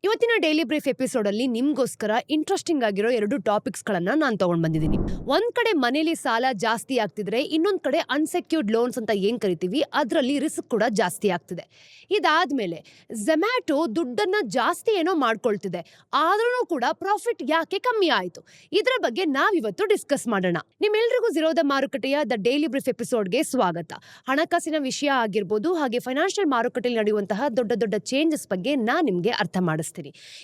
ಇವತ್ತಿನ daily brief episode ಅಲ್ಲಿ ನಿಮ್ಗೋಸ್ಕರ ಇಂಟ್ರೆಸ್ಟಿಂಗ್ ಆಗಿರೋ 2 ಟಾಪಿಕ್ಸ್ ಗಳನ್ನ ನಾನು ತಗೊಂಡ್ ಬಂದಿದ್ದೀನಿ. ಒಂದ್ ಕಡೆ ಮನೇಲಿ ಸಾಲ ಜಾಸ್ತಿ ಆಗ್ತಿದ್ರೆ, ಇನ್ನೊಂದ್ ಕಡೆ ಅನ್ಸೆಕ್ಯೂರ್ಡ್ ಲೋನ್ಸ್ ಅಂತ ಏನ್ ಕರಿತೀವಿ ಅದರಲ್ಲಿ ರಿಸ್ಕ್ ಕೂಡ ಜಾಸ್ತಿ ಆಗ್ತಿದೆ. ಇದಾದ್ಮೇಲೆ ಝೊಮ್ಯಾಟೊ ದುಡ್ಡನ್ನ ಜಾಸ್ತಿ ಏನೋ ಮಾಡ್ಕೊಳ್ತಿದೆ, ಆದ್ರೂ ಕೂಡ ಪ್ರಾಫಿಟ್ ಯಾಕೆ ಕಮ್ಮಿ ಆಯ್ತು, ಇದರ ಬಗ್ಗೆ ನಾವಿವತ್ತು ಡಿಸ್ಕಸ್ ಮಾಡೋಣ. ನಿಮ್ಮೆಲ್ಲರಿಗೂ ಝೀರೋದ ಮಾರುಕಟ್ಟೆಯ ದ ಡೈಲಿ ಬ್ರೀಫ್ ಎಪಿಸೋಡ್ಗೆ ಸ್ವಾಗತ. ಹಣಕಾಸಿನ ವಿಷಯ ಆಗಿರ್ಬೋದು, ಹಾಗೆ ಫೈನಾನ್ಷಿಯಲ್ ಮಾರುಕಟ್ಟೆಯಲ್ಲಿ ನಡೆಯುವಂತಹ ದೊಡ್ಡ ದೊಡ್ಡ ಚೇಂಜಸ್ ಬಗ್ಗೆ ನಾನು ನಿಮ್ಗೆ ಅರ್ಥ ಮಾಡಿಸ್ತೀನಿ.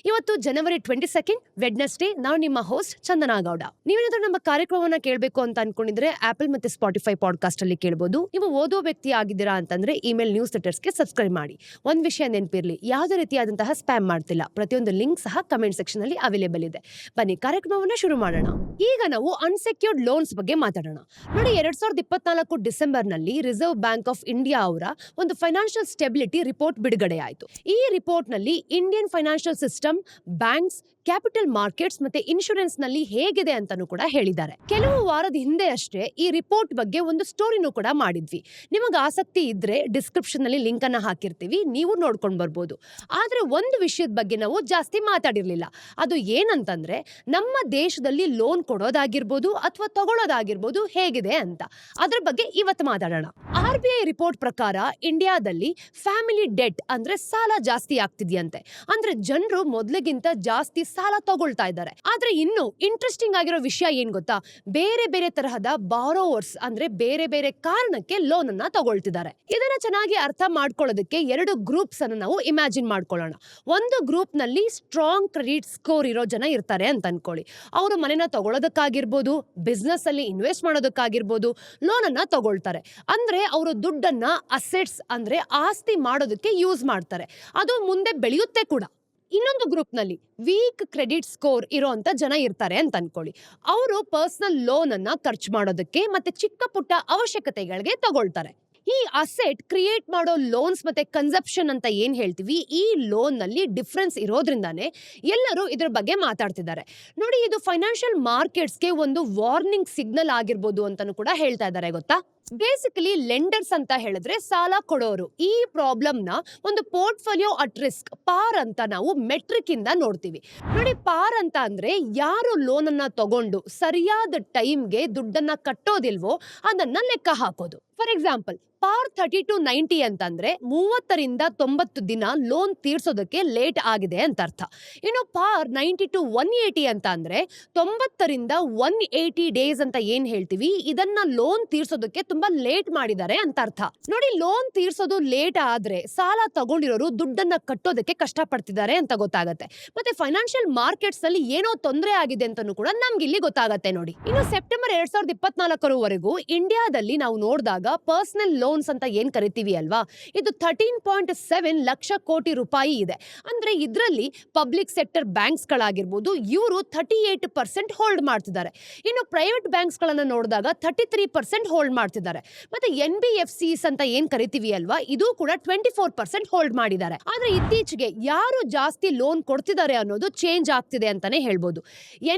ಇವತ್ತು ಜನವರಿ 22 ವೆಡ್ನೆಸ್ಡೇ. ನಾನು ನಿಮ್ಮ ಹೋಸ್ಟ್ ಚಂದನಾ ಗೌಡ. ನೀವೇನಾದ್ರೂ ನಮ್ಮ ಕಾರ್ಯಕ್ರಮವನ್ನ ಕೇಳಬೇಕು ಅಂತ ಅನ್ಕೊಂಡಿದ್ರೆ ಆಪಲ್ ಮತ್ತೆ ಸ್ಪಾಟಿಫೈ ಪಾಡ್ಕಾಸ್ಟ್ ಅಲ್ಲಿ ಕೇಳಬಹುದು. ನೀವು ಓದೋ ವ್ಯಕ್ತಿ ಆಗಿದ್ದೀರಾ ಅಂತಂದ್ರೆ ಇಮೇಲ್ ನ್ಯೂಸ್ ಲೆಟರ್ಸ್ಗೆ ಸಬ್ಸ್ಕ್ರೈಬ್ ಮಾಡಿ. ಒಂದ್ ವಿಷಯ ನೆನಪಿರ್ಲಿ, ಯಾವುದೇ ರೀತಿಯಾದಂತಹ ಸ್ಪ್ಯಾಮ್ ಮಾಡ್ತಿಲ್ಲ. ಪ್ರತಿಯೊಂದು ಲಿಂಕ್ ಸಹ ಕಮೆಂಟ್ ಸೆಕ್ಷನ್ ಅಲ್ಲಿ ಅವೈಲೇಬಲ್ ಇದೆ. ಬನ್ನಿ ಕಾರ್ಯಕ್ರಮವನ್ನ ಶುರು ಮಾಡೋಣ. ಈಗ ನಾವು ಅನ್ಸೆಕ್ಯೂರ್ಡ್ ಲೋನ್ಸ್ ಬಗ್ಗೆ ಮಾತಾಡೋಣ. ನೋಡಿ, 2024 ಡಿಸೆಂಬರ್ ನಲ್ಲಿ ರಿಸರ್ವ್ ಬ್ಯಾಂಕ್ ಆಫ್ ಇಂಡಿಯಾ ಅವರ ಒಂದು ಫೈನಾನ್ಷಿಯಲ್ ಸ್ಟೆಬಿಲಿಟಿ ರಿಪೋರ್ಟ್ ಬಿಡುಗಡೆ ಆಯಿತು. ಈ ರಿಪೋರ್ಟ್ ನಲ್ಲಿ Indian financial system, banks, capital markets ಮತ್ತೆ ಇನ್ಶೂರೆನ್ಸ್ ನಲ್ಲಿ ಹೇಗಿದೆ ಅಂತಾನೂ ಕೂಡ ಹೇಳಿದ್ದಾರೆ. ಕೆಲವು ವಾರದ ಹಿಂದೆ ಅಷ್ಟೇ ಈ ರಿಪೋರ್ಟ್ ಬಗ್ಗೆ ಒಂದು ಸ್ಟೋರಿನೂ ಕೂಡ ಮಾಡಿದ್ವಿ. ನಿಮಗೆ ಆಸಕ್ತಿ ಇದ್ರೆ ಡಿಸ್ಕ್ರಿಪ್ಷನ್ ನಲ್ಲಿ ಲಿಂಕ್ ಅನ್ನ ಹಾಕಿರ್ತೀವಿ, ನೀವು ನೋಡ್ಕೊಂಡು ಬರ್ಬೋದು. ಆದ್ರೆ ಒಂದು ವಿಷಯದ ಬಗ್ಗೆ ನಾವು ಜಾಸ್ತಿ ಮಾತಾಡಿರ್ಲಿಲ್ಲ. ಅದು ಏನಂತಂದ್ರೆ, ನಮ್ಮ ದೇಶದಲ್ಲಿ ಲೋನ್ ಕೊಡೋದಾಗಿರ್ಬೋದು ಅಥವಾ ತಗೊಳ್ಳೋದಾಗಿರ್ಬೋದು ಹೇಗಿದೆ ಅಂತ. ಅದ್ರ ಬಗ್ಗೆ ಇವತ್ತು ಮಾತಾಡೋಣ. RBI ರಿಪೋರ್ಟ್ ಪ್ರಕಾರ ಇಂಡಿಯಾದಲ್ಲಿ ಫ್ಯಾಮಿಲಿ ಡೆಟ್ ಅಂದ್ರೆ ಸಾಲ ಜಾಸ್ತಿ ಆಗ್ತಿದ್ಯಂತೆ. ಅಂದ್ರೆ ಜನರು ಮೊದಲಿಗಿಂತ ಜಾಸ್ತಿ ಸಾಲ ತಗೊಳ್ತಾ ಇದ್ದಾರೆ. ಆದ್ರೆ ಇನ್ನು ಇಂಟ್ರೆಸ್ಟಿಂಗ್ ಆಗಿರೋ ವಿಷಯ ಏನ್ ಗೊತ್ತಾ, ಬೇರೆ ಬೇರೆ ತರಹದ ಬಾರೋವರ್ಸ್ ಅಂದ್ರೆ ಬೇರೆ ಬೇರೆ ಕಾರಣಕ್ಕೆ ಲೋನ್ ಅನ್ನ ತಗೊಳ್ತಿದ್ದಾರೆ. ಇದನ್ನ ಚೆನ್ನಾಗಿ ಅರ್ಥ ಮಾಡ್ಕೊಳ್ಳೋದಕ್ಕೆ 2 ಗ್ರೂಪ್ಸ್ ಅನ್ನು ನಾವು ಇಮ್ಯಾಜಿನ್ ಮಾಡ್ಕೊಳ್ಳೋಣ. ಒಂದು ಗ್ರೂಪ್ ನಲ್ಲಿ ಸ್ಟ್ರಾಂಗ್ ಕ್ರೆಡಿಟ್ ಸ್ಕೋರ್ ಇರೋ ಜನ ಇರ್ತಾರೆ ಅಂತ ಅನ್ಕೊಳ್ಳಿ. ಅವರು ಮನೆನ ತಗೊಳ್ಳೋದಕ್ಕಾಗಿರ್ಬೋದು, ಬಿಸ್ನೆಸ್ ಅಲ್ಲಿ ಇನ್ವೆಸ್ಟ್ ಮಾಡೋದಕ್ಕಾಗಿರ್ಬೋದು ಲೋನ್ ಅನ್ನ ತಗೊಳ್ತಾರೆ. ಅಂದ್ರೆ ಅವರು ದುಡ್ಡನ್ನ ಅಸೆಟ್ಸ್ ಅಂದ್ರೆ ಆಸ್ತಿ ಮಾಡೋದಕ್ಕೆ ಯೂಸ್ ಮಾಡ್ತಾರೆ. ಅದು ಮುಂದೆ ಬೆಳೆಯುತ್ತೆ ಕೂಡ. ಇನ್ನೊಂದು ಗ್ರೂಪ್ ನಲ್ಲಿ ವೀಕ್ ಕ್ರೆಡಿಟ್ ಸ್ಕೋರ್ ಇರೋಂತ ಜನ ಇರ್ತಾರೆ ಅಂತ ಅನ್ಕೊಳ್ಳಿ. ಅವರು ಪರ್ಸನಲ್ ಲೋನ್ ಅನ್ನ ಖರ್ಚು ಮಾಡೋದಕ್ಕೆ ಮತ್ತೆ ಚಿಕ್ಕ ಪುಟ್ಟ ಅವಶ್ಯಕತೆಗಳಿಗೆ ತಗೊಳ್ತಾರೆ. ಈ ಅಸೆಟ್ ಕ್ರಿಯೇಟ್ ಮಾಡೋ ಲೋನ್ಸ್ ಮತ್ತೆ ಕನ್ಸಪ್ಷನ್ ಅಂತ ಏನ್ ಹೇಳ್ತೀವಿ, ಈ ಲೋನ್ ನಲ್ಲಿ ಡಿಫ್ರೆನ್ಸ್ ಇರೋದ್ರಿಂದಾನೇ ಎಲ್ಲರೂ ಇದ್ರ ಬಗ್ಗೆ ಮಾತಾಡ್ತಿದ್ದಾರೆ. ನೋಡಿ, ಇದು ಫೈನಾನ್ಷಿಯಲ್ ಮಾರ್ಕೆಟ್ಸ್ಗೆ ಒಂದು ವಾರ್ನಿಂಗ್ ಸಿಗ್ನಲ್ ಆಗಿರ್ಬೋದು ಅಂತಾನು ಕೂಡ ಹೇಳ್ತಾ ಇದ್ದಾರೆ. ಗೊತ್ತಾ, ಬೇಸಿಕಲಿ ಲೆಂಡರ್ಸ್ ಅಂತ ಹೇಳಿದ್ರೆ ಸಾಲ ಕೊಡೋರು. ಈ ಪ್ರಾಬ್ಲಮ್ ನ ಒಂದು ಪೋರ್ಟ್ಫೋಲಿಯೋ ಅಟ್ ರಿಸ್ಕ್, ಪಾರ್ ಅಂತ ನಾವು ಮೆಟ್ರಿಕ್ ಇಂದ ನೋಡ್ತೀವಿ. ನೋಡಿ, ಪಾರ್ ಅಂತ ಅಂದ್ರೆ ಯಾರು ಲೋನ್ ಅನ್ನ ತಗೊಂಡು ಸರಿಯಾದ ಟೈಮ್ಗೆ ದುಡ್ಡನ್ನ ಕಟ್ಟೋದಿಲ್ವೋ ಅದನ್ನ ಲೆಕ್ಕ ಹಾಕೋದು. ಫಾರ್ ಎಕ್ಸಾಂಪಲ್, ಪಾರ್ 30 to 90 ಅಂತಂದ್ರೆ 30 ರಿಂದ 90 ದಿನ ಲೋನ್ ತೀರ್ಸೋದಕ್ಕೆ ಲೇಟ್ ಆಗಿದೆ ಅಂತ ಅರ್ಥ. ಇನ್ನು ಪಾರ್ 90 to 180 ಅಂತ ಅಂದ್ರೆ 90 ರಿಂದ 180 ಡೇಸ್ ಅಂತ ಏನ್ ಹೇಳ್ತೀವಿ, ಇದನ್ನ ಲೋನ್ ತೀರ್ಸೋದಕ್ಕೆ ತುಂಬಾ ಲೇಟ್ ಮಾಡಿದ್ದಾರೆ ಅಂತ ಅರ್ಥ. ನೋಡಿ, ಲೋನ್ ತೀರ್ಸೋದು ಲೇಟ್ ಆದ್ರೆ ಸಾಲ ತಗೊಂಡಿರೋರು ದುಡ್ಡನ್ನ ಕಟ್ಟೋದಕ್ಕೆ ಕಷ್ಟ ಪಡ್ತಿದ್ದಾರೆ ಅಂತ ಗೊತ್ತಾಗತ್ತೆ. ಮತ್ತೆ ಫೈನಾನ್ಷಿಯಲ್ ಮಾರ್ಕೆಟ್ಸ್ ನಲ್ಲಿ ಏನೋ ತೊಂದರೆ ಆಗಿದೆ ಅಂತಾನು ಕೂಡ ನಮ್ಗೆ ಇಲ್ಲಿ ಗೊತ್ತಾಗತ್ತೆ. ನೋಡಿ, ಇನ್ನು ಸೆಪ್ಟೆಂಬರ್ 2024 ಇಂಡಿಯಾದಲ್ಲಿ ನಾವು ನೋಡಿದಾಗ ಪರ್ಸನಲ್ ಲೋನ್ಸ್ ಅಂತ ಏನ್ ಕರಿತೀವಿ ಅಲ್ವಾ, ಇದು 13.7 ಲಕ್ಷ ಕೋಟಿ ರೂಪಾಯಿ ಇದೆ. ಅಂದ್ರೆ ಇದರಲ್ಲಿ ಪಬ್ಲಿಕ್ ಸೆಕ್ಟರ್ ಬ್ಯಾಂಕ್ಸ್ ಗಳಾಗಿರ್ಬೋದು, ಇವರು 38% ಹೋಲ್ಡ್ ಮಾಡ್ತಿದ್ದಾರೆ. ಇನ್ನು ಪ್ರೈವೇಟ್ ಬ್ಯಾಂಕ್ಸ್ ಗಳನ್ನ ನೋಡಿದಾಗ 33% ಹೋಲ್ಡ್ ಮಾಡ್ತಿದ್ದಾರೆ. ಮತ್ತೆ NBFCs ಅಂತ ಏನ್ ಕರಿತೀವಿ ಅಲ್ವಾ, ಇದು ಕೂಡ 24% ಹೋಲ್ಡ್ ಮಾಡಿದ್ದಾರೆ. ಆದ್ರೆ ಇತ್ತೀಚೆಗೆ ಯಾರು ಜಾಸ್ತಿ ಲೋನ್ ಕೊಡ್ತಿದ್ದಾರೆ ಅನ್ನೋದು ಚೇಂಜ್ ಆಗ್ತಿದೆ ಅಂತಾನೆ ಹೇಳ್ಬೋದು.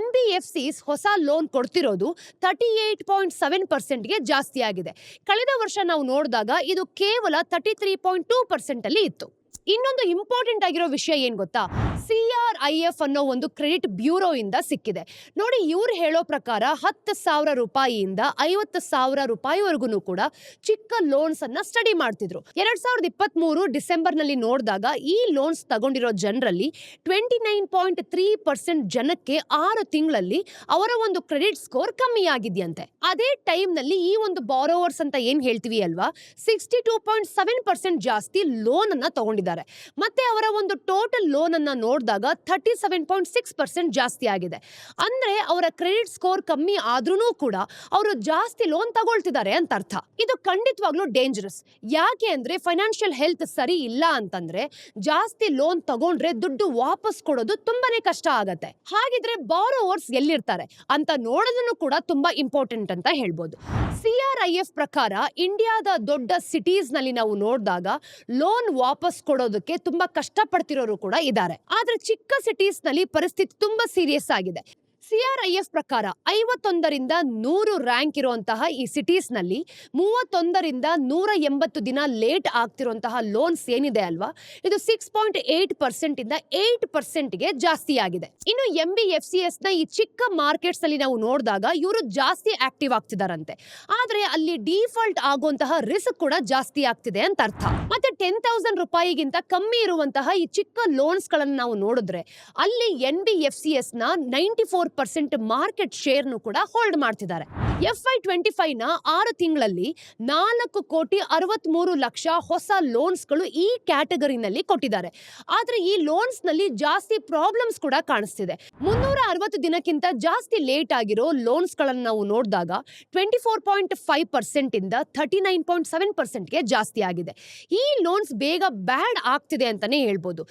NBFCs ಹೊಸ ಲೋನ್ ಕೊಡ್ತಿರೋದು 38.7% ಗೆ ಜಾಸ್ತಿ ಆಗಿದೆ. ಕಳೆದ ವರ್ಷ ನಾವು ನೋಡಿದಾಗ ಇದು ಕೇವಲ 33.2% ಅಲ್ಲಿ ಇತ್ತು. ಇನ್ನೊಂದು ಇಂಪಾರ್ಟೆಂಟ್ ಆಗಿರೋ ವಿಷಯ ಏನ್ ಗೊತ್ತಾ, CRIF ಅನ್ನೋ ಒಂದು ಕ್ರೆಡಿಟ್ ಬ್ಯೂರೋ ಇಂದ ಸಿಕ್ಕಿದೆ. ನೋಡಿ, ಇವ್ರು ಹೇಳೋ ಪ್ರಕಾರ 10,000 ರೂಪಾಯಿಯಿಂದ 50,000 ರೂಪಾಯಿವರೆಗೂ ಕೂಡ ಚಿಕ್ಕ ಲೋನ್ಸ್ ಅನ್ನ ಸ್ಟಡಿ ಮಾಡ್ತಿದ್ರು. 2023 ಡಿಸೆಂಬರ್ ನಲ್ಲಿ ನೋಡಿದಾಗ ಈ ಲೋನ್ಸ್ ತಗೊಂಡಿರೋ ಜನರಲ್ಲಿ 29.3% ಜನಕ್ಕೆ 6 ತಿಂಗಳಲ್ಲಿ ಅವರ ಒಂದು ಕ್ರೆಡಿಟ್ ಸ್ಕೋರ್ ಕಮ್ಮಿ ಆಗಿದೆಯಂತೆ. ಅದೇ ಟೈಮ್ ನಲ್ಲಿ ಈ ಒಂದು ಬಾರೋವರ್ಸ್ ಅಂತ ಏನ್ ಹೇಳ್ತೀವಿ ಅಲ್ವಾ, 62.7% ಜಾಸ್ತಿ ಲೋನ್ ಅನ್ನ ತಗೊಂಡಿದ್ದಾರೆ. ಮತ್ತೆ ಅವರ ಒಂದು ಟೋಟಲ್ ಲೋನ್ ಅನ್ನ ನೋಡಿದಾಗ 37.6% ಜಾಸ್ತಿ ಆಗಿದೆ. ಅಂದ್ರೆ ಅವರ ಕ್ರೆಡಿಟ್ ಸ್ಕೋರ್ ಕಮ್ಮಿ ಆದ್ರೂ ಕೂಡ ಅವರು ಜಾಸ್ತಿ ಲೋನ್ ತಗೊಳ್ತಿದ್ದಾರೆ ಅಂತ ಅರ್ಥ. ಇದು ಖಂಡಿತವಾಗ್ಲೂ ಡೇಂಜರಸ್. ಯಾಕೆ ಅಂದ್ರೆ ಫೈನಾನ್ಷಿಯಲ್ ಹೆಲ್ತ್ ಸರಿ ಇಲ್ಲ ಅಂತಂದ್ರೆ ಜಾಸ್ತಿ ಲೋನ್ ತಗೊಂಡ್ರೆ ದುಡ್ಡು ವಾಪಸ್ ಕೊಡೋದು ತುಂಬಾನೇ ಕಷ್ಟ ಆಗತ್ತೆ. ಹಾಗಿದ್ರೆ ಬಾರೋವರ್ಸ್ ಎಲ್ಲಿರ್ತಾರೆ ಅಂತ ನೋಡೋದನ್ನು ಕೂಡ ತುಂಬಾ ಇಂಪಾರ್ಟೆಂಟ್ ಅಂತ ಹೇಳ್ಬೋದು. CRIF ಪ್ರಕಾರ ಇಂಡಿಯಾದ ದೊಡ್ಡ ಸಿಟೀಸ್ ನಲ್ಲಿ ನಾವು ನೋಡಿದಾಗ ಲೋನ್ ವಾಪಸ್ ಕೊಡೋದಕ್ಕೆ ತುಂಬಾ ಕಷ್ಟ ಪಡ್ತಿರೋರು ಕೂಡ ಇದ್ದಾರೆ. ಆದ್ರೆ ಚಿಕ್ಕ ಸಿಟೀಸ್ ನಲ್ಲಿ ಪರಿಸ್ಥಿತಿ ತುಂಬಾ ಸೀರಿಯಸ್ ಆಗಿದೆ. CRIF ಪ್ರಕಾರ 51ರಿಂದ 100 ರ್ಯಾಂಕ್ ಇರುವಂತಹ ಈ ಸಿಟೀಸ್ ನಲ್ಲಿ 31ರಿಂದ 180 ದಿನ ಲೇಟ್ ಆಗ್ತಿರುವಂತಹ ಲೋನ್ಸ್ ಏನಿದೆ ಅಲ್ವಾ, ಇದು 6.8% ಇಂದ 8%ಗೆ ಜಾಸ್ತಿ ಆಗಿದೆ. ಇನ್ನು MBFCS ನ ಈ ಚಿಕ್ಕ ಮಾರ್ಕೆಟ್ಸ್ ನಲ್ಲಿ ನಾವು ನೋಡಿದಾಗ ಇವರು ಜಾಸ್ತಿ ಆಕ್ಟಿವ್ ಆಗ್ತಿದಾರಂತೆ, ಆದ್ರೆ ಅಲ್ಲಿ ಡಿಫಾಲ್ಟ್ ಆಗುವಂತಹ ರಿಸ್ಕ್ ಕೂಡ ಜಾಸ್ತಿ ಆಗ್ತಿದೆ ಅಂತ ಅರ್ಥ. ಮತ್ತೆ 10,000 ರೂಪಾಯಿಗಿಂತ ಕಮ್ಮಿ ಇರುವಂತಹ ಈ ಚಿಕ್ಕ ಲೋನ್ಸ್ ಗಳನ್ನ ನಾವು ನೋಡಿದ್ರೆ ಅಲ್ಲಿ NBFCS ನ 94% ಮಾರ್ಕೆಟ್ ಶೇರ್ ನು ಕೂಡ ಹೋಲ್ಡ್ ಮಾಡ್ತಿದ್ದಾರೆ. FY25 ನ 6 ತಿಂಗಳಲ್ಲಿ 4,63,00,000 ಹೊಸ ಲೋನ್ಸ್ ಗಳು ಈ ಕ್ಯಾಟಗರಿನಲ್ಲಿ ಕೊಟ್ಟಿದ್ದಾರೆ. ಆದ್ರೆ ಈ ಲೋನ್ಸ್ ನಲ್ಲಿ ಜಾಸ್ತಿ ಪ್ರಾಬ್ಲಮ್ಸ್ ಕೂಡ ಕಾಣಿಸ್ತಿದೆ. 360 ದಿನಕ್ಕಿಂತ ಜಾಸ್ತಿ ಲೇಟ್ ಆಗಿರೋ ಲೋನ್ಸ್ ಗಳನ್ನ ನಾವು ನೋಡಿದಾಗ 24.5% ಇಂದ 39.7%ಗೆ ಜಾಸ್ತಿ ಆಗಿದೆ. ಈ ಲೋನ್ಸ್ ಬೇಗ ಬ್ಯಾಡ್ ಆಗ್ತಿದೆ ಅಂತಾನೆ ಹೇಳ್ಬೋದು.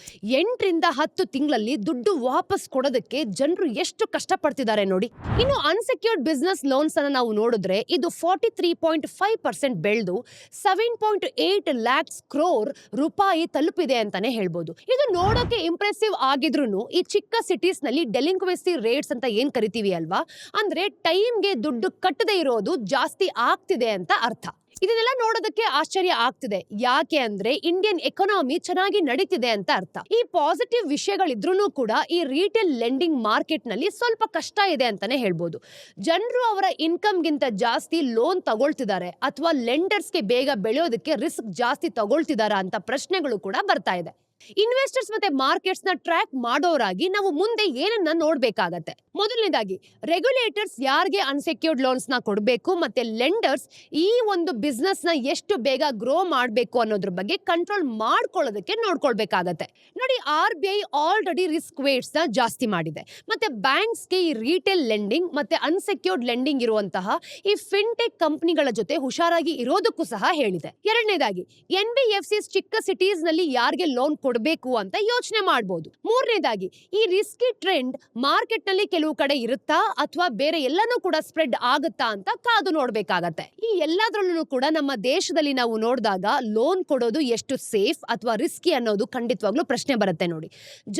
8ರಿಂದ 10 ತಿಂಗಳಲ್ಲಿ ದುಡ್ಡು ವಾಪಸ್ ಕೊಡೋದಕ್ಕೆ ಜನರು ಎಷ್ಟು ಕಷ್ಟಪಡ್ತಿದ್ದಾರೆ ನೋಡಿ. ಇನ್ನು ಅನ್ಸೆಕ್ಯೂರ್ಡ್ ಬಿಸ್ನೆಸ್ ಲೋನ್ಸ್ ಅನ್ನ ನಾವು ನೋಡಿದ್ರೆ ಇದು 43.5% ಬೆಳೆದು 7.8 lakhs crore ರೂಪಾಯಿ ತಲುಪಿದೆ ಅಂತಾನೆ ಹೇಳ್ಬೋದು. ಇದು ನೋಡೋಕೆ ಇಂಪ್ರೆಸಿವ್ ಆಗಿದ್ರು ಈ ಚಿಕ್ಕ ಸಿಟೀಸ್ ನಲ್ಲಿ ಡೆಲಿಂಕ್ವೆನ್ಸಿ ರೇಟ್ಸ್ ಅಂತ ಏನ್ ಕರಿತೀವಿ ಅಲ್ವಾ, ಅಂದ್ರೆ ಟೈಮ್ಗೆ ದುಡ್ಡು ಕಟ್ಟದೇ ಇರೋದು ಜಾಸ್ತಿ ಆಗ್ತಿದೆ ಅಂತ ಅರ್ಥ. ಇದನ್ನೆಲ್ಲ ನೋಡೋದಕ್ಕೆ ಆಶ್ಚರ್ಯ ಆಗ್ತಿದೆ. ಯಾಕೆ ಅಂದ್ರೆ ಇಂಡಿಯನ್ ಎಕಾನಮಿ ಚೆನ್ನಾಗಿ ನಡೀತಿದೆ ಅಂತ ಅರ್ಥ. ಈ ಪಾಸಿಟಿವ್ ವಿಷಯಗಳಿದ್ರೂ ಕೂಡ ಈ ರಿಟೇಲ್ ಲೆಂಡಿಂಗ್ ಮಾರ್ಕೆಟ್ ನಲ್ಲಿ ಸ್ವಲ್ಪ ಕಷ್ಟ ಇದೆ ಅಂತಾನೆ ಹೇಳ್ಬೋದು. ಜನರು ಅವರ ಇನ್ಕಮ್ ಗಿಂತ ಜಾಸ್ತಿ ಲೋನ್ ತಗೊಳ್ತಿದ್ದಾರೆ ಅಥವಾ ಲೆಂಡರ್ಸ್ಗೆ ಬೇಗ ಬೆಳೆಯೋದಕ್ಕೆ ರಿಸ್ಕ್ ಜಾಸ್ತಿ ತಗೊಳ್ತಿದಾರಾ ಅಂತ ಪ್ರಶ್ನೆಗಳು ಕೂಡ ಬರ್ತಾ ಇದೆ. ಇನ್ವೆಸ್ಟರ್ಸ್ ಮತ್ತೆ ಮಾರ್ಕೆಟ್ಸ್ ನ ಟ್ರ್ಯಾಕ್ ಮಾಡೋರಾಗಿ ನಾವು ಮುಂದೆ ಏನನ್ನ ನೋಡ್ಬೇಕಾಗತ್ತೆ. ಮೊದಲನೇದಾಗಿ ರೆಗ್ಯುಲೇಟರ್ಸ್ ಯಾರಿಗೆ ಅನ್ಸೆಕ್ಯೂರ್ಡ್ ಲೋನ್ಸ್ ನ ಕೊಡಬೇಕು ಮತ್ತೆ ಲೆಂಡರ್ಸ್ ಈ ಒಂದು ಬಿಸ್ನೆಸ್ ನ ಎಷ್ಟು ಬೇಗ ಗ್ರೋ ಮಾಡಬೇಕು ಅನ್ನೋದ್ರ ಬಗ್ಗೆ ಕಂಟ್ರೋಲ್ ಮಾಡ್ಕೊಳ್ಳೋದಕ್ಕೆ ನೋಡ್ಕೊಳ್ಬೇಕಾಗತ್ತೆ. ನೋಡಿ, RBI ಆಲ್ರೆಡಿ ರಿಸ್ಕ್ ವೇಟ್ಸ್ ನ ಜಾಸ್ತಿ ಮಾಡಿದೆ. ಮತ್ತೆ ಬ್ಯಾಂಕ್ಸ್ಗೆ ಈ ರಿಟೇಲ್ ಲೆಂಡಿಂಗ್ ಮತ್ತೆ ಅನ್ಸೆಕ್ಯೂರ್ಡ್ ಲೆಂಡಿಂಗ್ ಇರುವಂತಹ ಈ ಫಿನ್ಟೆಕ್ ಕಂಪನಿಗಳ ಜೊತೆ ಹುಷಾರಾಗಿ ಇರೋದಕ್ಕೂ ಸಹ ಹೇಳಿದೆ. ಎರಡನೇದಾಗಿ NBFCs ಚಿಕ್ಕ ಸಿಟೀಸ್ ನಲ್ಲಿ ಯಾರಿಗೆ ಲೋನ್ ಕೊಡಬೇಕು ಅಂತ ಯೋಚನೆ ಮಾಡಬಹುದು. ಮೂರನೇದಾಗಿ ಈ ರಿಸ್ಕಿ ಟ್ರೆಂಡ್ ಮಾರ್ಕೆಟ್ ನಲ್ಲಿ ಕೆಲವು ಕಡೆ ಇರುತ್ತಾ ಅಥವಾ ಬೇರೆ ಎಲ್ಲಾನು ಕೂಡ ಸ್ಪ್ರೆಡ್ ಆಗುತ್ತಾ ಅಂತ ಕಾದು ನೋಡ್ಬೇಕಾಗತ್ತೆ. ಈ ಎಲ್ಲಾದ್ರಲ್ಲೂ ಕೂಡ ನಮ್ಮ ದೇಶದಲ್ಲಿ ನಾವು ನೋಡಿದಾಗ ಲೋನ್ ಕೊಡೋದು ಎಷ್ಟು ಸೇಫ್ ಅಥವಾ ರಿಸ್ಕಿ ಅನ್ನೋದು ಖಂಡಿತವಾಗ್ಲೂ ಪ್ರಶ್ನೆ ಬರುತ್ತೆ ನೋಡಿ.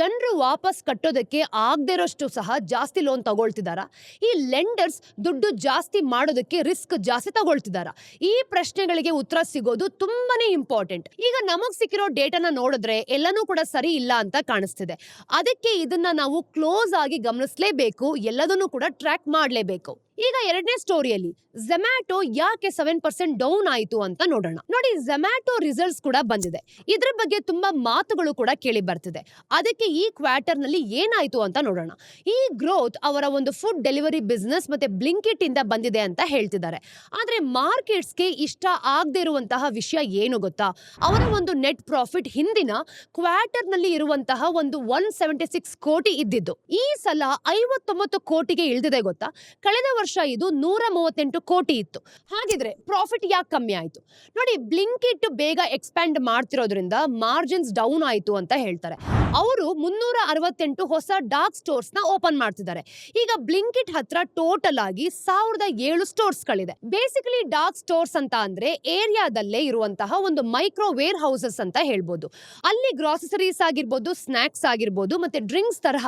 ಜನರು ವಾಪಸ್ ಕಟ್ಟೋದಕ್ಕೆ ಆಗದೇ ಇರೋಷ್ಟು ಸಹ ಜಾಸ್ತಿ ಲೋನ್ ತಗೊಳ್ತಿದಾರ, ಈ ಲೆಂಡರ್ಸ್ ದುಡ್ಡು ಜಾಸ್ತಿ ಮಾಡೋದಕ್ಕೆ ರಿಸ್ಕ್ ಜಾಸ್ತಿ ತಗೊಳ್ತಿದಾರ, ಈ ಪ್ರಶ್ನೆಗಳಿಗೆ ಉತ್ತರ ಸಿಗೋದು ತುಂಬಾನೇ ಇಂಪಾರ್ಟೆಂಟ್. ಈಗ ನಮಗ್ ಸಿಕ್ಕಿರೋ ಡೇಟಾನ ನೋಡಿದ್ರೆ ಎಲ್ಲನೂ ಕೂಡ ಸರಿ ಇಲ್ಲ ಅಂತ ಕಾಣಿಸ್ತಿದೆ. ಅದಕ್ಕೆ ಇದನ್ನ ನಾವು ಕ್ಲೋಸ್ ಆಗಿ ಗಮನಿಸಲೇಬೇಕು, ಎಲ್ಲದನ್ನು ಕೂಡ ಟ್ರ್ಯಾಕ್ ಮಾಡಲೇಬೇಕು. ಈಗ ಎರಡನೇ ಸ್ಟೋರಿಯಲ್ಲಿ ಝೊಮ್ಯಾಟೊ ಯಾಕೆ 7% ಡೌನ್ ಆಯಿತು ಅಂತ ನೋಡೋಣ. ನೋಡಿ, ಝೊಮ್ಯಾಟೊ ರಿಸಲ್ಟ್ಸ್ ಕೂಡ ಬಂದಿದೆ. ಇದ್ರ ಬಗ್ಗೆ ತುಂಬಾ ಮಾತುಗಳು ಕೂಡ ಕೇಳಿ ಬರ್ತಿದೆ. ಅದಕ್ಕೆ ಈ ಕ್ವಾರ್ಟರ್ ನಲ್ಲಿ ಏನಾಯ್ತು ಅಂತ ನೋಡೋಣ. ಈ ಗ್ರೋತ್ ಅವರ ಒಂದು ಫುಡ್ ಡೆಲಿವರಿ ಬಿಸ್ನೆಸ್ ಮತ್ತೆ ಬ್ಲಿಂಕಿಟ್ ಇಂದ ಬಂದಿದೆ ಅಂತ ಹೇಳ್ತಿದ್ದಾರೆ. ಆದ್ರೆ ಮಾರ್ಕೆಟ್ಸ್ಗೆ ಇಷ್ಟ ಆಗದೆ ಇರುವಂತಹ ವಿಷಯ ಏನು ಗೊತ್ತಾ, ಅವರ ಒಂದು ನೆಟ್ ಪ್ರಾಫಿಟ್ ಹಿಂದಿನ ಕ್ವಾರ್ಟರ್ ನಲ್ಲಿ ಇರುವಂತಹ ಒಂದು 176 ಕೋಟಿ ಇದ್ದಿದ್ದು ಈ ಸಲ 59 ಕೋಟಿಗೆ ಇಳಿದಿದೆ ಗೊತ್ತಾ. ಕಳೆದ ವರ್ಷ ಇದು 138 ಕೋಟಿ ಇತ್ತು. ಹಾಗಿದ್ರೆ ಪ್ರಾಫಿಟ್ ಯಾಕೆ ಕಮ್ಮಿ ಆಯ್ತು? ನೋಡಿ, ಬ್ಲಿಂಕಿಟ್ ಬೇಗ ಎಕ್ಸ್ಪ್ಯಾಂಡ್ ಮಾಡ್ತಿರೋದ್ರಿಂದ ಮಾರ್ಜಿನ್ಸ್ ಡೌನ್ ಆಯ್ತು ಅಂತ ಹೇಳ್ತಾರೆ. ಅವರು 368 ಹೊಸ ಡಾರ್ಕ್ ಸ್ಟೋರ್ಸ್ ನ ಓಪನ್ ಮಾಡ್ತಿದ್ದಾರೆ. ಈಗ ಬ್ಲಿಂಕಿಟ್ ಹತ್ರ ಟೋಟಲ್ ಆಗಿ 1007 ಸ್ಟೋರ್ಸ್ ಗಳಿದೆ. ಬೇಸಿಕಲಿ ಡಾರ್ಕ್ ಸ್ಟೋರ್ಸ್ ಅಂತ ಅಂದ್ರೆ ಏರಿಯಾದಲ್ಲೇ ಇರುವಂತಹ ಒಂದು ಮೈಕ್ರೋ ವೇರ್ ಹೌಸಸ್ ಅಂತ ಹೇಳ್ಬೋದು. ಅಲ್ಲಿ ಗ್ರಾಸರೀಸ್ ಆಗಿರ್ಬೋದು, ಸ್ನಾಕ್ಸ್ ಆಗಿರ್ಬೋದು ಮತ್ತೆ ಡ್ರಿಂಕ್ಸ್ ತರಹ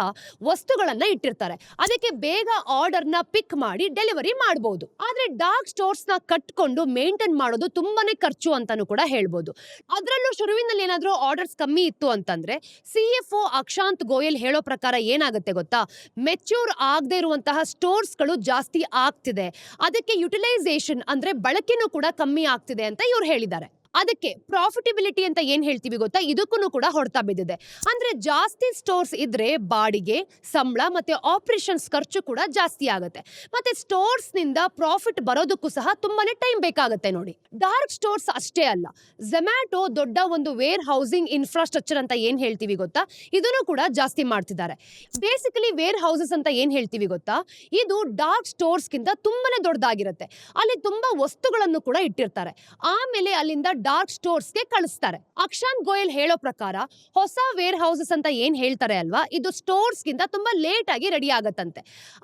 ವಸ್ತುಗಳನ್ನ ಇಟ್ಟಿರ್ತಾರೆ. ಅದಕ್ಕೆ ಬೇಗ ಆರ್ಡರ್ ನ ಪಿಕ್ ಮಾಡಿ ಡೆಲಿವರಿ ಮಾಡಬಹುದು. ಆದ್ರೆ ಡಾರ್ಕ್ ಸ್ಟೋರ್ಸ್ ನ ಕಟ್ಕೊಂಡು ಮೇಂಟೈನ್ ಮಾಡೋದು ತುಂಬಾನೇ ಖರ್ಚು ಅಂತಾನು ಕೂಡ ಹೇಳ್ಬೋದು. ಅದರಲ್ಲೂ ಶುರುವಿನಲ್ಲಿ ಏನಾದ್ರೂ ಆರ್ಡರ್ಸ್ ಕಮ್ಮಿ ಇತ್ತು ಅಂತಂದ್ರೆ CFO ಅಕ್ಷಾಂತ್ ಗೋಯಲ್ ಹೇಳೋ ಪ್ರಕಾರ ಏನಾಗುತ್ತೆ ಗೊತ್ತಾ, ಮೆಚ್ಯೂರ್ ಆಗದೆ ಇರುವಂತಹ ಸ್ಟೋರ್ಸ್ ಗಳು ಜಾಸ್ತಿ ಆಗ್ತಿದೆ, ಅದಕ್ಕೆ ಯುಟಿಲೈಸೇಷನ್ ಅಂದ್ರೆ ಬಳಕೆನೂ ಕೂಡ ಕಮ್ಮಿ ಆಗ್ತಿದೆ ಅಂತ ಇವ್ರು ಹೇಳಿದ್ದಾರೆ. ಅದಕ್ಕೆ ಪ್ರಾಫಿಟಬಿಲಿಟಿ ಅಂತ ಏನ್ ಹೇಳ್ತೀವಿ ಗೊತ್ತಾ, ಇದಕ್ಕೂ ಕೂಡ ಹೊಡೆತ ಬಿದ್ದಿದೆ. ಅಂದ್ರೆ ಜಾಸ್ತಿ ಸ್ಟೋರ್ಸ್ ಇದ್ರೆ ಬಾಡಿಗೆ, ಸಂಬಳ ಮತ್ತೆ ಆಪರೇಷನ್ಸ್ ಖರ್ಚು ಕೂಡ ಜಾಸ್ತಿ ಆಗುತ್ತೆ. ಮತ್ತೆ ಸ್ಟೋರ್ಸ್ ನಿಂದ ಪ್ರಾಫಿಟ್ ಬರೋದಕ್ಕೂ ಸಹ ತುಂಬಾನೇ ಟೈಮ್ ಬೇಕಾಗುತ್ತೆ. ನೋಡಿ, ಡಾರ್ಕ್ ಸ್ಟೋರ್ಸ್ ಅಷ್ಟೇ ಅಲ್ಲ, ಝೊಮ್ಯಾಟೊ ದೊಡ್ಡ ಒಂದು ವೇರ್ ಹೌಸಿಂಗ್ ಇನ್ಫ್ರಾಸ್ಟ್ರಕ್ಚರ್ ಅಂತ ಏನ್ ಹೇಳ್ತೀವಿ ಗೊತ್ತಾ, ಇದನ್ನು ಕೂಡ ಜಾಸ್ತಿ ಮಾಡ್ತಿದ್ದಾರೆ. ಬೇಸಿಕಲಿ ವೇರ್ ಹೌಸಸ್ ಅಂತ ಏನ್ ಹೇಳ್ತೀವಿ ಗೊತ್ತಾ, ಇದು ಡಾರ್ಕ್ ಸ್ಟೋರ್ಸ್ ಗಿಂತ ತುಂಬಾನೇ ದೊಡ್ಡದಾಗಿರುತ್ತೆ. ಅಲ್ಲಿ ತುಂಬಾ ವಸ್ತುಗಳನ್ನು ಕೂಡ ಇಟ್ಟಿರ್ತಾರೆ. ಆಮೇಲೆ ಅಲ್ಲಿಂದ ಡಾರ್ಕ್ ಸ್ಟೋರ್ಸ್ಗೆ ಕಳಿಸ್ತಾರೆ. ಅಕ್ಷಾಂತ್ ಗೋಯಲ್ ಹೇಳೋ ಪ್ರಕಾರ ಹೊಸ ವೇರ್ ಹೌಸಸ್ ಅಂತ ಏನ್ ಹೇಳ್ತಾರೆ ಅಲ್ವಾ, ಇದು ಸ್ಟೋರ್ಸ್ ಗಿಂತ ತುಂಬಾ ಲೇಟ್ ಆಗಿ ರೆಡಿ ಆಗತ್ತಂತೆ.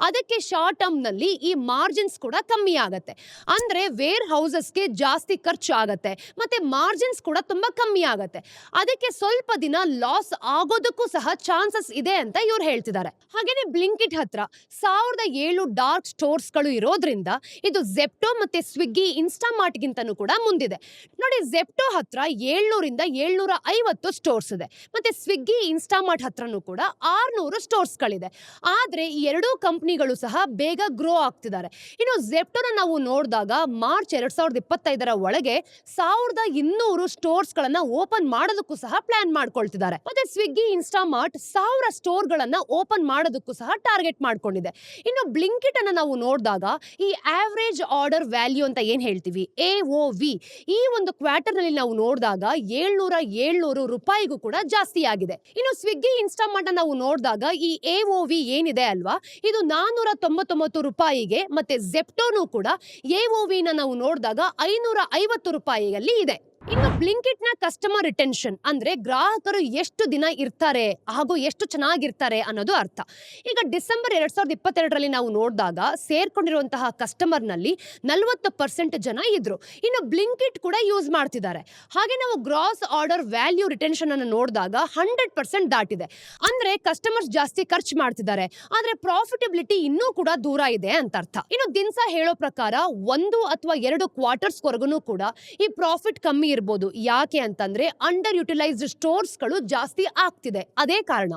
ಅದಕ್ಕೆ ಶಾರ್ಟ್ ಟರ್ಮ್ ನಲ್ಲಿ ಈ ಮಾರ್ಜಿನ್ಸ್ ಕೂಡ ಕಮ್ಮಿ ಆಗತ್ತೆ. ಅಂದ್ರೆ ವೇರ್ ಹೌಸಸ್ಗೆ ಜಾಸ್ತಿ ಖರ್ಚು ಆಗತ್ತೆ, ಮತ್ತೆ ಮಾರ್ಜಿನ್ಸ್ ಕೂಡ ತುಂಬಾ ಕಮ್ಮಿ ಆಗತ್ತೆ. ಅದಕ್ಕೆ ಸ್ವಲ್ಪ ದಿನ ಲಾಸ್ ಆಗೋದಕ್ಕೂ ಸಹ ಚಾನ್ಸಸ್ ಇದೆ ಅಂತ ಇವ್ರು ಹೇಳ್ತಿದ್ದಾರೆ. ಹಾಗೇನೆ ಬ್ಲಿಂಕಿಟ್ ಹತ್ರ 1007 ಡಾರ್ಕ್ ಸ್ಟೋರ್ಸ್ ಗಳು ಇರೋದ್ರಿಂದ ಇದು ಜೆಪ್ಟೋ ಮತ್ತೆ ಸ್ವಿಗ್ಗಿ, ಇನ್ಸ್ಟಾಮಾರ್ಟ್ ಗಿಂತನೂ ಕೂಡ ಮುಂದಿದೆ. ನೋಡಿ, ಜೆಪ್ಟೋ ಹತ್ರ 700 ರಿಂದ 750 ಸ್ಟೋರ್ಸ್ ಇದೆ, ಮತ್ತೆ ಸ್ವಿಗ್ಗಿ, ಇನ್ಸ್ಟಾಮಾರ್ಟ್ ಹತ್ರನೂ ಕೂಡ 600 ಸ್ಟೋರ್ಸ್ ಗಳಿದೆ. ಆದ್ರೆ ಈ ಎರಡೂ ಕಂಪನಿಗಳು ಸಹ ಬೇಗ ಗ್ರೋ ಆಗ್ತಿದ್ದಾರೆ. ಇನ್ನು ಜೆಪ್ಟೋನ ನಾವು ನೋಡಿದಾಗ ಮಾರ್ಚ್ 2025 ಒಳಗೆ 1200 ಸ್ಟೋರ್ಸ್ ಗಳನ್ನ ಓಪನ್ ಮಾಡೋದಕ್ಕೂ ಸಹ ಪ್ಲಾನ್ ಮಾಡ್ಕೊಳ್ತಿದ್ದಾರೆ. ಮತ್ತೆ ಸ್ವಿಗ್ಗಿ, ಇನ್ಸ್ಟಾಮಾರ್ಟ್ 1000 ಸ್ಟೋರ್ ಗಳನ್ನ ಓಪನ್ ಮಾಡೋದಕ್ಕೂ ಸಹ ಟಾರ್ಗೆಟ್ ಮಾಡ್ಕೊಂಡಿದೆ. ಇನ್ನು ಬ್ಲಿಂಕಿಟ್ ಅನ್ನ ನಾವು ನೋಡಿದಾಗ ಈ ಆವರೇಜ್ ಆರ್ಡರ್ ವ್ಯಾಲ್ಯೂ ಅಂತ ಏನ್ ಹೇಳ್ತೀವಿ, AOV, ಈ ಒಂದು ಕ್ವಾರ್ಟರ್ ನಲ್ಲಿ ನಾವು ನೋಡಿದಾಗ 700 ರೂಪಾಯಿಗೂ ಕೂಡ ಜಾಸ್ತಿ ಆಗಿದೆ. ಇನ್ನು ಸ್ವಿಗ್ಗಿ, ಇನ್ಸ್ಟಾಮಾರ್ಟ್ ನಾವು ನೋಡಿದಾಗ ಈ AOV ಏನಿದೆ ಅಲ್ವಾ, ಇದು 499 ರೂಪಾಯಿಗೆ, ಮತ್ತೆ ಜೆಪ್ಟೋನು ಕೂಡ AOV ನ ನಾವು ನೋಡಿದಾಗ 550 ರೂಪಾಯಿಯಲ್ಲಿ ಇದೆ. ಇನ್ನು ಬ್ಲಿಂಕಿಟ್ ನ ಕಸ್ಟಮರ್ ರಿಟೆನ್ಷನ್ ಅಂದ್ರೆ ಗ್ರಾಹಕರು ಎಷ್ಟು ದಿನ ಇರ್ತಾರೆ ಹಾಗೂ ಎಷ್ಟು ಚೆನ್ನಾಗಿರ್ತಾರೆ ಅನ್ನೋದು ಅರ್ಥ. ಈಗ ಡಿಸೆಂಬರ್ 2022 ನಾವು ನೋಡಿದಾಗ ಸೇರ್ಕೊಂಡಿರುವಂತಹ ಕಸ್ಟಮರ್ ನಲ್ಲಿ 40% ಜನ ಇದ್ರು. ಇನ್ನು ಬ್ಲಿಂಕಿಟ್ ಕೂಡ ಯೂಸ್ ಮಾಡ್ತಿದ್ದಾರೆ. ಹಾಗೆ ನಾವು ಗ್ರಾಸ್ ಆರ್ಡರ್ ವ್ಯಾಲ್ಯೂ ರಿಟೆನ್ಷನ್ ಅನ್ನು ನೋಡಿದಾಗ 100% ದಾಟಿದೆ. ಅಂದ್ರೆ ಕಸ್ಟಮರ್ಸ್ ಜಾಸ್ತಿ ಖರ್ಚು ಮಾಡ್ತಿದ್ದಾರೆ, ಆದ್ರೆ ಪ್ರಾಫಿಟಬಿಲಿಟಿ ಇನ್ನೂ ಕೂಡ ದೂರ ಇದೆ ಅಂತ ಅರ್ಥ. ಇನ್ನು ದಿನಸ ಹೇಳೋ ಪ್ರಕಾರ 1 ಅಥವಾ 2 ಕ್ವಾರ್ಟರ್ಸ್ ವರೆಗೂ ಕೂಡ ಈ ಪ್ರಾಫಿಟ್ ಕಮ್ಮಿ ಇರಬಹುದು. ಯಾಕೆ ಅಂತಂದ್ರೆ ಅಂಡರ್ ಯುಟಿಲೈಸ್ಡ್ ಸ್ಟೋರ್ಸ್ ಗಳು ಜಾಸ್ತಿ ಆಗ್ತಿದೆ, ಅದೇ ಕಾರಣ.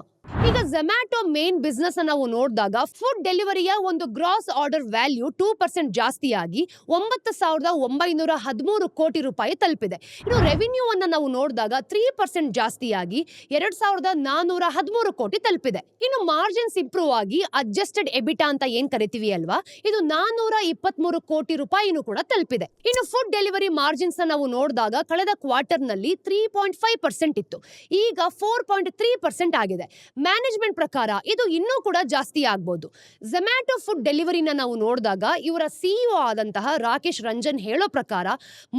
ಈಗ ಝೊಮ್ಯಾಟೊ ಮೇನ್ ಬಿಸ್ನೆಸ್ ನಾವು ನೋಡಿದಾಗ ಫುಡ್ ಡೆಲಿವರಿಯ ಒಂದು ಗ್ರಾಸ್ ಆರ್ಡರ್ ವ್ಯಾಲ್ಯೂ 2% ಜಾಸ್ತಿ ಆಗಿ 9,913 ಕೋಟಿ ರೂಪಾಯಿ ತಲುಪಿದೆ. ಇನ್ನು ರೆವಿನ್ಯೂ ಅನ್ನ ನಾವು ನೋಡಿದಾಗ 3% ಜಾಸ್ತಿ ಆಗಿ 2,413 ಕೋಟಿ ತಲುಪಿದೆ. ಇನ್ನು ಮಾರ್ಜಿನ್ಸ್ ಇಂಪ್ರೂವ್ ಆಗಿ ಅಡ್ಜಸ್ಟೆಡ್ ಎಬಿಟಾ ಅಂತ ಏನ್ ಕರಿತೀವಿ ಅಲ್ವಾ, ಇದು 423 ಕೋಟಿ ರೂಪಾಯಿನೂ ಕೂಡ ತಲುಪಿದೆ. ಇನ್ನು ಫುಡ್ ಡೆಲಿವರಿ ಮಾರ್ಜಿನ್ಸ್ ನಾವು ನೋಡಿದಾಗ ಕಳೆದ ಕ್ವಾರ್ಟರ್ ನಲ್ಲಿ 3.5% ಇತ್ತು, ಈಗ 4.3% ಆಗಿದೆ. ಮ್ಯಾನೇಜ್ಮೆಂಟ್ ಪ್ರಕಾರ ಇದು ಇನ್ನೂ ಕೂಡ ಜಾಸ್ತಿ ಆಗ್ಬೋದು. ಝೊಮ್ಯಾಟೊ ಫುಡ್ ಡೆಲಿವರಿನ ನಾವು ನೋಡಿದಾಗ ಇವರ ಸಿಇಒ ಆದಂತಹ ರಾಕೇಶ್ ರಂಜನ್ ಹೇಳೋ ಪ್ರಕಾರ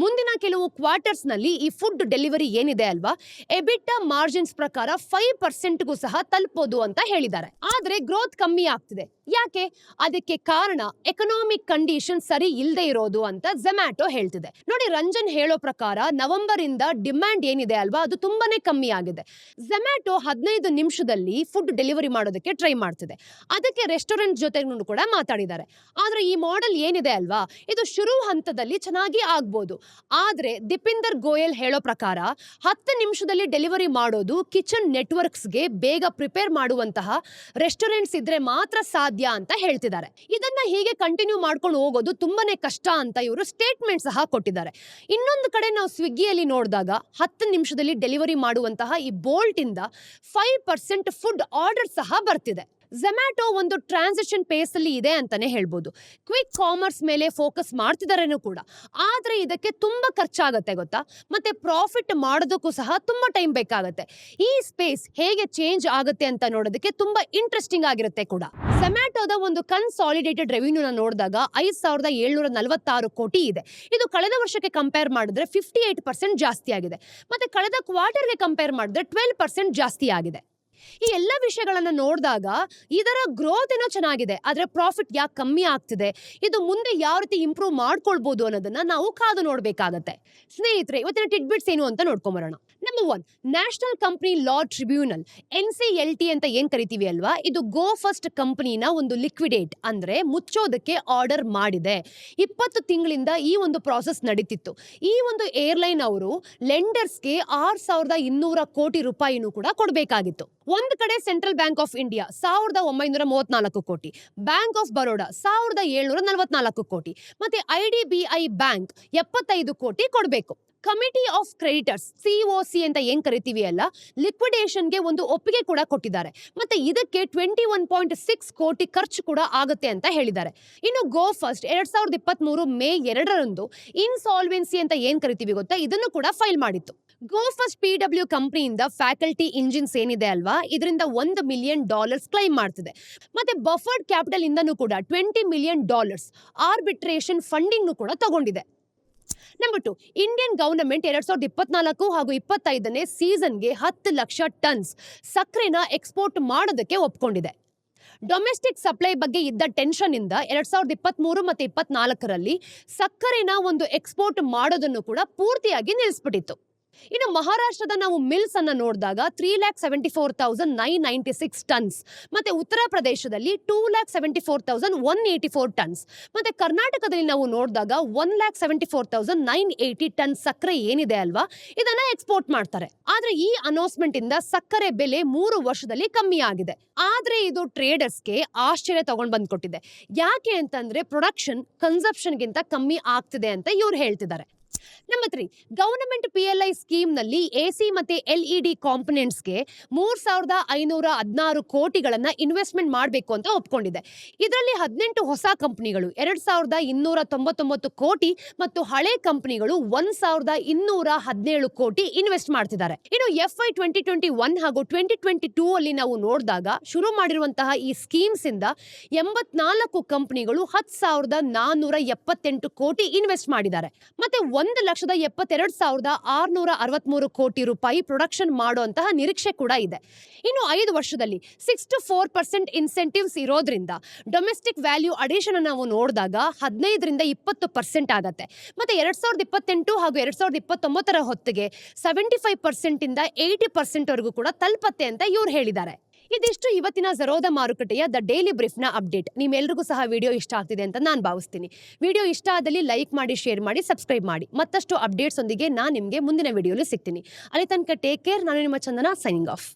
ಮುಂದಿನ ಕೆಲವು ಕ್ವಾರ್ಟರ್ಸ್ ನಲ್ಲಿ ಈ ಫುಡ್ ಡೆಲಿವರಿ ಏನಿದೆ ಅಲ್ವಾ, ಎಬಿಟಾ ಮಾರ್ಜಿನ್ಸ್ ಪ್ರಕಾರ 5%ಗೂ ಸಹ ತಲುಪೋದು ಅಂತ ಹೇಳಿದ್ದಾರೆ. ಆದ್ರೆ ಗ್ರೋತ್ ಕಮ್ಮಿ ಆಗ್ತಿದೆ. ಯಾಕೆ? ಅದಕ್ಕೆ ಕಾರಣ ಎಕನಾಮಿಕ್ ಕಂಡೀಷನ್ ಸರಿ ಇಲ್ಲದೆ ಇರೋದು ಅಂತ ಝೊಮ್ಯಾಟೊ ಹೇಳ್ತಿದೆ. ನೋಡಿ, ರಂಜನ್ ಹೇಳೋ ಪ್ರಕಾರ ನವೆಂಬರ್ ಇಂದ ಡಿಮ್ಯಾಂಡ್ ಏನಿದೆ ಅಲ್ವಾ, ಅದು ತುಂಬಾನೇ ಕಮ್ಮಿ ಆಗಿದೆ. ಝೊಮ್ಯಾಟೊ 15 ನಿಮಿಷದಲ್ಲಿ ಫುಡ್ ಡೆಲಿವರಿ ಮಾಡೋದಕ್ಕೆ ಟ್ರೈ ಮಾಡ್ತಿದೆ. ಅದಕ್ಕೆ ರೆಸ್ಟೋರೆಂಟ್ ಜೊತೆಗೂ ಕೂಡ ಮಾತಾಡಿದ್ದಾರೆ. ಆದ್ರೆ ಈ ಮಾಡೆಲ್ ಏನಿದೆ ಅಲ್ವಾ, ಇದು ಶುರು ಹಂತದಲ್ಲಿ ಚೆನ್ನಾಗಿ ಆಗ್ಬೋದು. ಆದ್ರೆ ದೀಪಿಂದರ್ ಗೋಯಲ್ ಹೇಳೋ ಪ್ರಕಾರ 10 ನಿಮಿಷದಲ್ಲಿ ಡೆಲಿವರಿ ಮಾಡೋದು ಕಿಚನ್ ನೆಟ್ವರ್ಕ್ಸ್ಗೆ ಬೇಗ ಪ್ರಿಪೇರ್ ಮಾಡುವಂತಹ ರೆಸ್ಟೋರೆಂಟ್ಸ್ ಇದ್ರೆ ಮಾತ್ರ ಸಾಧ್ಯ ಅಂತ ಹೇಳ್ತಿದ್ದಾರೆ. ಇದನ್ನ ಹೀಗೆ ಕಂಟಿನ್ಯೂ ಮಾಡ್ಕೊಂಡು ಹೋಗೋದು ತುಂಬಾನೇ ಕಷ್ಟ ಅಂತ ಇವರು ಸ್ಟೇಟ್ಮೆಂಟ್ ಸಹ ಕೊಟ್ಟಿದ್ದಾರೆ. ಇನ್ನೊಂದು ಕಡೆ ನಾವು ಸ್ವಿಗ್ಗಿಯಲ್ಲಿ ನೋಡಿದಾಗ 10 ನಿಮಿಷದಲ್ಲಿ ಡೆಲಿವರಿ ಮಾಡುವಂತಹ ಈ ಬೋಲ್ಟ್ ಇಂದ 5% ಫುಡ್ ಆರ್ಡರ್ ಸಹ ಬರ್ತಿದೆ. ಝೊಮ್ಯಾಟೊ ಒಂದು ಟ್ರಾನ್ಸಿಷನ್ ಪೇಸ್ ಅಲ್ಲಿ ಇದೆ ಅಂತಾನೆ ಹೇಳ್ಬೋದು. ಕ್ವಿಕ್ ಕಾಮರ್ಸ್ ಮೇಲೆ ಫೋಕಸ್ ಮಾಡ್ತಿದಾರೇನೂ ಕೂಡ, ಆದ್ರೆ ಇದಕ್ಕೆ ತುಂಬಾ ಖರ್ಚಾಗತ್ತೆ ಗೊತ್ತಾ, ಮತ್ತೆ ಪ್ರಾಫಿಟ್ ಮಾಡೋದಕ್ಕೂ ಸಹ ತುಂಬಾ ಟೈಮ್ ಬೇಕಾಗತ್ತೆ. ಈ ಸ್ಪೇಸ್ ಹೇಗೆ ಚೇಂಜ್ ಆಗುತ್ತೆ ಅಂತ ನೋಡೋದಕ್ಕೆ ತುಂಬಾ ಇಂಟ್ರೆಸ್ಟಿಂಗ್ ಆಗಿರುತ್ತೆ ಕೂಡ. ಝೊಮ್ಯಾಟೊದ ಒಂದು ಕನ್ಸಾಲಿಡೇಟೆಡ್ ರೆವಿನ್ಯೂನ ನೋಡಿದಾಗ 5,746 ಕೋಟಿ ಇದೆ. ಇದು ಕಳೆದ ವರ್ಷಕ್ಕೆ ಕಂಪೇರ್ ಮಾಡಿದ್ರೆ 58% ಜಾಸ್ತಿ ಆಗಿದೆ. ಮತ್ತೆ ಕಳೆದ ಕ್ವಾರ್ಟರ್ಗೆ ಕಂಪೇರ್ ಮಾಡಿದ್ರೆ 12% ಜಾಸ್ತಿ ಆಗಿದೆ. ಈ ಎಲ್ಲ ವಿಷಯಗಳನ್ನ ನೋಡಿದಾಗ ಇದರ ಗ್ರೋತ್ ಏನೋ ಚೆನ್ನಾಗಿದೆ, ಆದ್ರೆ ಪ್ರಾಫಿಟ್ ಯಾಕೆ ಕಮ್ಮಿ ಆಗ್ತಿದೆ, ಇದು ಮುಂದೆ ಯಾವ ರೀತಿ ಇಂಪ್ರೂವ್ ಮಾಡ್ಕೊಳ್ಬಹುದು ಅನ್ನೋದನ್ನ ನಾವು ಕಾದು ನೋಡ್ಬೇಕಾಗತ್ತೆ. ಸ್ನೇಹಿತರೆ, ಇವತ್ತಿನ ಟಿಡ್ಬಿಟ್ಸ್ ಏನು ಅಂತ ನೋಡ್ಕೊಂಬರೋಣ. Number 1, national company law tribunal, NCLT ಅಂತ ಏನ್ ಕರಿತೀವಿ ಅಲ್ವಾ, ಇದು ಗೋ ಫಸ್ಟ್ ಕಂಪನಿನ ಒಂದು ಲಿಕ್ವಿಡೇಟ್ ಅಂದ್ರೆ ಮುಚ್ಚೋದಕ್ಕೆ ಆರ್ಡರ್ ಮಾಡಿದೆ. 20 ತಿಂಗಳಿಂದ ಈ ಒಂದು ಪ್ರಾಸೆಸ್ ನಡೀತಿತ್ತು. ಈ ಒಂದು ಏರ್ಲೈನ್ ಅವರು ಲೆಂಡರ್ಸ್ಗೆ 6,200 ಕೋಟಿ ರೂಪಾಯಿನೂ ಕೂಡ ಕೊಡಬೇಕಾಗಿತ್ತು. ಒಂದು ಕಡೆ ಸೆಂಟ್ರಲ್ ಬ್ಯಾಂಕ್ ಆಫ್ ಇಂಡಿಯಾ 1,934 ಕೋಟಿ, ಬ್ಯಾಂಕ್ ಆಫ್ ಬರೋಡಾ 1,744 ಕೋಟಿ, ಮತ್ತೆ IDBI ಬ್ಯಾಂಕ್ 75 ಕೋಟಿ ಕೊಡಬೇಕು. ಕಮಿಟಿ ಆಫ್ ಕ್ರೆಡಿಟರ್ಸ್ COC ಅಂತ ಏನ್ ಕರಿತೀವಿ ಅಲ್ಲ, ಲಿಕ್ವಿಡೇಷನ್ಗೆ ಒಂದು ಒಪ್ಪಿಗೆ ಕೂಡ ಕೊಟ್ಟಿದ್ದಾರೆ. ಮತ್ತೆ ಇದಕ್ಕೆ 21.6 ಕೋಟಿ ಖರ್ಚು ಕೂಡ ಆಗುತ್ತೆ ಅಂತ ಹೇಳಿದ್ದಾರೆ. ಇನ್ನು ಗೋ ಫಸ್ಟ್ 2023 ಮೇ 2ರಂದು ಇನ್ಸಾಲ್ವೆನ್ಸಿ ಅಂತ ಏನ್ ಕರಿತೀವಿ ಗೊತ್ತಾ, ಇದನ್ನು ಕೂಡ ಫೈಲ್ ಮಾಡಿತ್ತು. ಗೋ ಫಸ್ಟ್ PW ಕಂಪನಿಯಿಂದ ಫ್ಯಾಕಲ್ಟಿ ಇಂಜಿನ್ಸ್ ಏನಿದೆ ಅಲ್ವಾ, ಇದರಿಂದ $1 ಮಿಲಿಯನ್ ಕ್ಲೈಮ್ ಮಾಡ್ತಿದೆ. ಮತ್ತೆ ಬಫರ್ಡ್ ಕ್ಯಾಪಿಟಲ್ ಇಂದನೂ ಕೂಡ $20 ಮಿಲಿಯನ್ ಆರ್ಬಿಟ್ರೇಷನ್ ಫಂಡಿಂಗ್ ಕೂಡ ತಗೊಂಡಿದೆ. ನಂಬರ್ 2, ಇಂಡಿಯನ್ ಗವರ್ನಮೆಂಟ್ 2024 ಹಾಗೂ 25ನೇ ಸೀಸನ್ಗೆ 10 ಲಕ್ಷ ಟನ್ಸ್ ಸಕ್ಕರೆನ ಎಕ್ಸ್ಪೋರ್ಟ್ ಮಾಡೋದಕ್ಕೆ ಒಪ್ಕೊಂಡಿದೆ. ಡೊಮೆಸ್ಟಿಕ್ ಸಪ್ಲೈ ಬಗ್ಗೆ ಇದ್ದ ಟೆನ್ಷನ್ ಇಂದ 2023 ಮತ್ತೆ 24ರಲ್ಲಿ ಸಕ್ಕರೆನ ಒಂದು ಎಕ್ಸ್ಪೋರ್ಟ್ ಮಾಡೋದನ್ನು ಕೂಡ ಪೂರ್ತಿಯಾಗಿ ನಿಲ್ಲಿಸ್ಬಿಟ್ಟಿತ್ತು. ಇನ್ನು ಮಹಾರಾಷ್ಟ್ರದ ನಾವು ಮಿಲ್ಸ್ ಅನ್ನ ನೋಡಿದಾಗ 3,74,996 ಟನ್ಸ್, ಮತ್ತೆ ಉತ್ತರ ಪ್ರದೇಶದಲ್ಲಿ 2,74,184 ಟನ್ಸ್, ಮತ್ತೆ ಕರ್ನಾಟಕದಲ್ಲಿ ನಾವು ನೋಡಿದಾಗ 1,74,980 ಟನ್ಸ್ ಸಕ್ಕರೆ ಏನಿದೆ ಅಲ್ವಾ, ಇದನ್ನ ಎಕ್ಸ್ಪೋರ್ಟ್ ಮಾಡ್ತಾರೆ. ಆದ್ರೆ ಈ ಅನೌನ್ಸ್ಮೆಂಟ್ ಇಂದ ಸಕ್ಕರೆ ಬೆಲೆ 3 ವರ್ಷದಲ್ಲಿ ಕಮ್ಮಿ ಆಗಿದೆ. ಆದ್ರೆ ಇದು ಟ್ರೇಡರ್ಸ್ಗೆ ಆಶ್ಚರ್ಯ ತಗೊಂಡ್ ಬಂದ್ಕೊಟ್ಟಿದೆ. ಯಾಕೆ ಅಂತಂದ್ರೆ ಪ್ರೊಡಕ್ಷನ್ ಕನ್ಸಪ್ಷನ್ಗಿಂತ ಕಮ್ಮಿ ಆಗ್ತಿದೆ ಅಂತ ಇವ್ರು ಹೇಳ್ತಿದ್ದಾರೆ. ನಂಬರ್ 3, ಗವರ್ನಮೆಂಟ್ PLI ಸ್ಕೀಮ್ ನಲ್ಲಿ AC ಮತ್ತೆ LED ಕಾಂಪೊನೆಂಟ್ಸ್ಗೆ 3,516 ಕೋಟಿಗಳನ್ನ ಇನ್ವೆಸ್ಟ್ಮೆಂಟ್ ಮಾಡಬೇಕು ಅಂತ ಒಪ್ಕೊಂಡಿದೆ. ಇದರಲ್ಲಿ 18 ಹೊಸ ಕಂಪನಿಗಳು 2,299 ಕೋಟಿ ಮತ್ತು ಹಳೆ ಕಂಪನಿಗಳು 1,217 ಕೋಟಿ ಇನ್ವೆಸ್ಟ್ ಮಾಡ್ತಿದ್ದಾರೆ. ಇನ್ನು FY 2021 ಹಾಗೂ 2022 ಅಲ್ಲಿ ನಾವು ನೋಡಿದಾಗ ಶುರು ಮಾಡಿರುವಂತಹ ಈ ಸ್ಕೀಮ್ಸ್ ಇಂದ 84 ಕಂಪನಿಗಳು 10,478 ಕೋಟಿ ಇನ್ವೆಸ್ಟ್ ಮಾಡಿದ್ದಾರೆ. ಮತ್ತೆ 1,72,663 ಕೋಟಿ ರೂಪಾಯಿ ಪ್ರೊಡಕ್ಷನ್ ಮಾಡುವಂತಹ ನಿರೀಕ್ಷೆ ಕೂಡ ಇದೆ. ಇನ್ನು 5 ವರ್ಷದಲ್ಲಿ 6 to 4% ಇನ್ಸೆಂಟಿವ್ಸ್ ಇರೋದ್ರಿಂದ ಡೊಮೆಸ್ಟಿಕ್ ವ್ಯಾಲ್ಯೂ ಅಡಿಷನ್ ನಾವು ನೋಡಿದಾಗ 15ರಿಂದ 20% ಆಗತ್ತೆ. ಮತ್ತೆ 2028 ಹಾಗೂ 2029 ಹೊತ್ತಿಗೆ 75% ಇಂದ 80% ವರೆಗೂ ಕೂಡ ತಲುಪತ್ತೆ ಅಂತ ಇವ್ರು ಹೇಳಿದ್ದಾರೆ. ಇದಿಷ್ಟು ಇವತ್ತಿನ ಝರೋದಾ ಮಾರುಕಟ್ಟೆಯ ದ ಡೈಲಿ ಬ್ರೀಫ್ನ ಅಪ್ಡೇಟ್. ನಿಮ್ಮೆಲ್ಲರಿಗೂ ಸಹ ವಿಡಿಯೋ ಇಷ್ಟ ಆಗ್ತಿದೆ ಅಂತ ನಾನು ಭಾವಿಸ್ತೀನಿ. ವಿಡಿಯೋ ಇಷ್ಟ ಆದಲ್ಲಿ ಲೈಕ್ ಮಾಡಿ, ಶೇರ್ ಮಾಡಿ, ಸಬ್ಸ್ಕ್ರೈಬ್ ಮಾಡಿ. ಮತ್ತಷ್ಟು ಅಪ್ಡೇಟ್ಸ್ ಒಂದಿಗೆ ನಾನು ನಿಮಗೆ ಮುಂದಿನ ವಿಡಿಯೋಲಿ ಸಿಗ್ತೀನಿ. ಅಲ್ಲಿ ತನಕ ಟೇಕ್ ಕೇರ್. ನಾನು ನಿಮ್ಮ ಚಂದನ, ಸೈನಿಂಗ್ ಆಫ್.